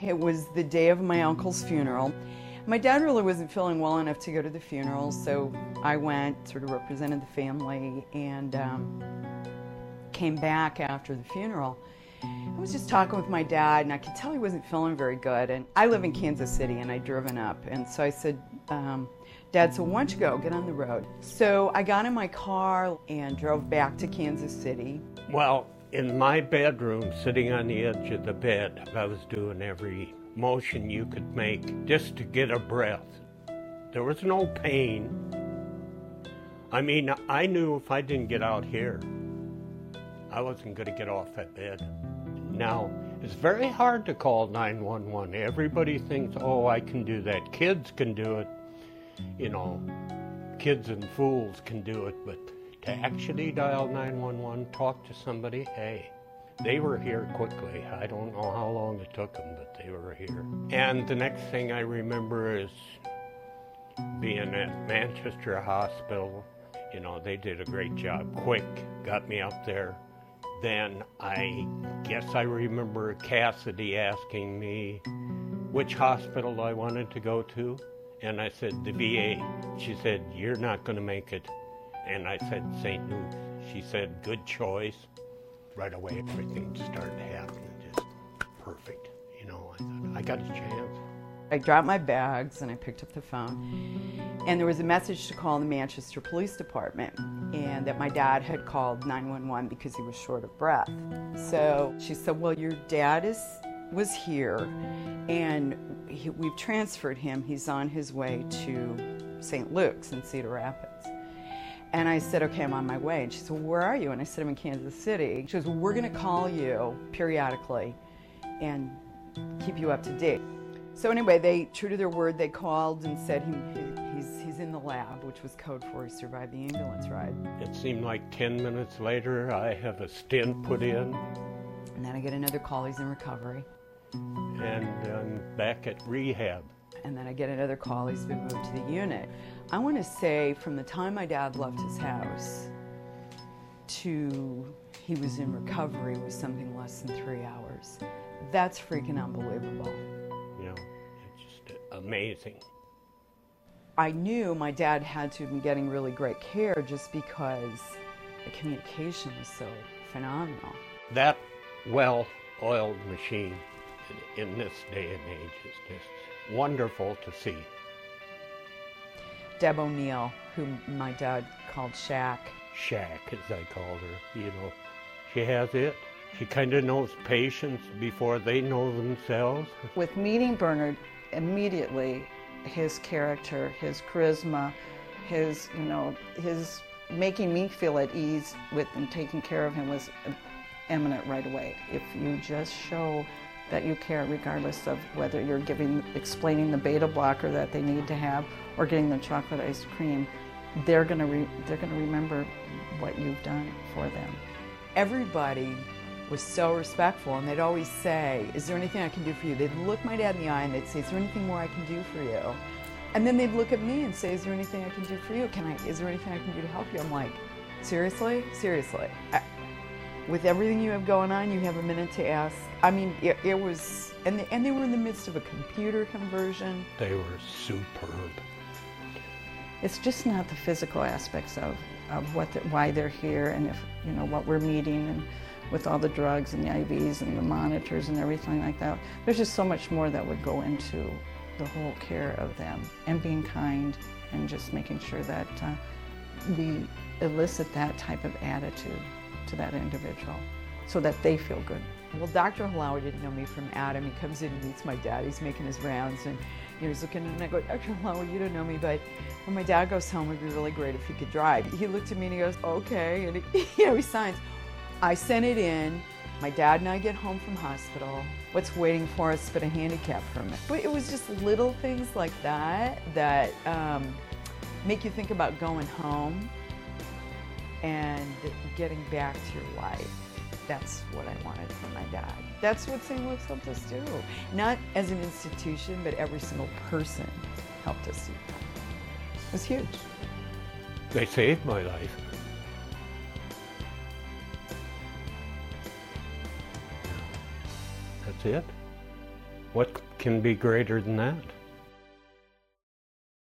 It was the day of my uncle's funeral. My dad really wasn't feeling well enough to go to the funeral, so I went, sort of represented the family, and came back after the funeral. I was just talking with my dad, and I could tell he wasn't feeling very good. And I live in Kansas City, and I'd driven up. And so I said, Dad, so why don't you go, get on the road? So I got in my car and drove back to Kansas City. Well, in my bedroom, sitting on the edge of the bed, I was doing every motion you could make just to get a breath. There was no pain. I mean, I knew if I didn't get out here, I wasn't going to get off that bed. Now, it's very hard to call 911. Everybody thinks, oh, I can do that. Kids can do it. You know, kids and fools can do it. But to actually dial 911, talk to somebody, hey, they were here quickly. I don't know how long it took them, but they were here. And the next thing I remember is being at Manchester Hospital. You know, they did a great job. Quick, got me up there. Then I guess I remember Cassidy asking me which hospital I wanted to go to. And I said, the VA. She said, you're not going to make it. And I said, St. Luke's. She said, good choice. Right away, everything started happening, just perfect. You know, I thought, I got a chance. I dropped my bags and I picked up the phone. And there was a message to call the Manchester Police Department, and that my dad had called 911 because he was short of breath. So she said, well, your dad was here, and we've transferred him. He's on his way to St. Luke's in Cedar Rapids. And I said, okay, I'm on my way. And she said, well, where are you? And I said, I'm in Kansas City. She goes, well, we're going to call you periodically and keep you up to date. So anyway, they, true to their word, they called and said he's in the lab, which was code for he survived the ambulance ride. It seemed like 10 minutes later, I have a stent put in. And then I get another call, he's in recovery. And I'm back at rehab. And then I get another call, he's been moved to the unit. I want to say from the time my dad left his house to he was in recovery was something less than 3 hours. That's freaking unbelievable. You know, it's just amazing. I knew my dad had to have been getting really great care just because the communication was so phenomenal. That well-oiled machine in this day and age is just wonderful to see. Deb O'Neill, who my dad called Shack. Shack, as I called her, you know, she has it. She kind of knows patients before they know themselves. With meeting Bernard, immediately his character, his charisma, his making me feel at ease with and taking care of him was eminent right away. If you just show that you care, regardless of whether you're explaining the beta blocker that they need to have or getting the chocolate ice cream, they're gonna remember what you've done for them. Everybody was so respectful, and they'd always say, is there anything I can do for you? They'd look my dad in the eye and they'd say, is there anything more I can do for you? And then they'd look at me and say, is there anything I can do for you? Is there anything I can do to help you? I'm like, seriously? Seriously? With everything you have going on, you have a minute to ask? I mean, it was, and they were in the midst of a computer conversion. They were superb. It's just not the physical aspects of why they're here, and if what we're meeting, and with all the drugs and the IVs and the monitors and everything like that. There's just so much more that would go into the whole care of them, and being kind and just making sure that we elicit that type of attitude to that individual so that they feel good. Well, Dr. Halawa didn't know me from Adam. He comes in and meets my dad. He's making his rounds, and he's looking, and I go, Dr. Halawa, you don't know me, but when my dad goes home, it'd be really great if he could drive. He looked at me and he goes, okay, and he signs. I sent it in. My dad and I get home from hospital. What's waiting for us but a handicap permit? But it was just little things like that make you think about going home and getting back to your life. That's what I wanted from my dad. That's what St. Luke's helped us do. Not as an institution, but every single person helped us do that. It was huge. They saved my life. That's it. What can be greater than that?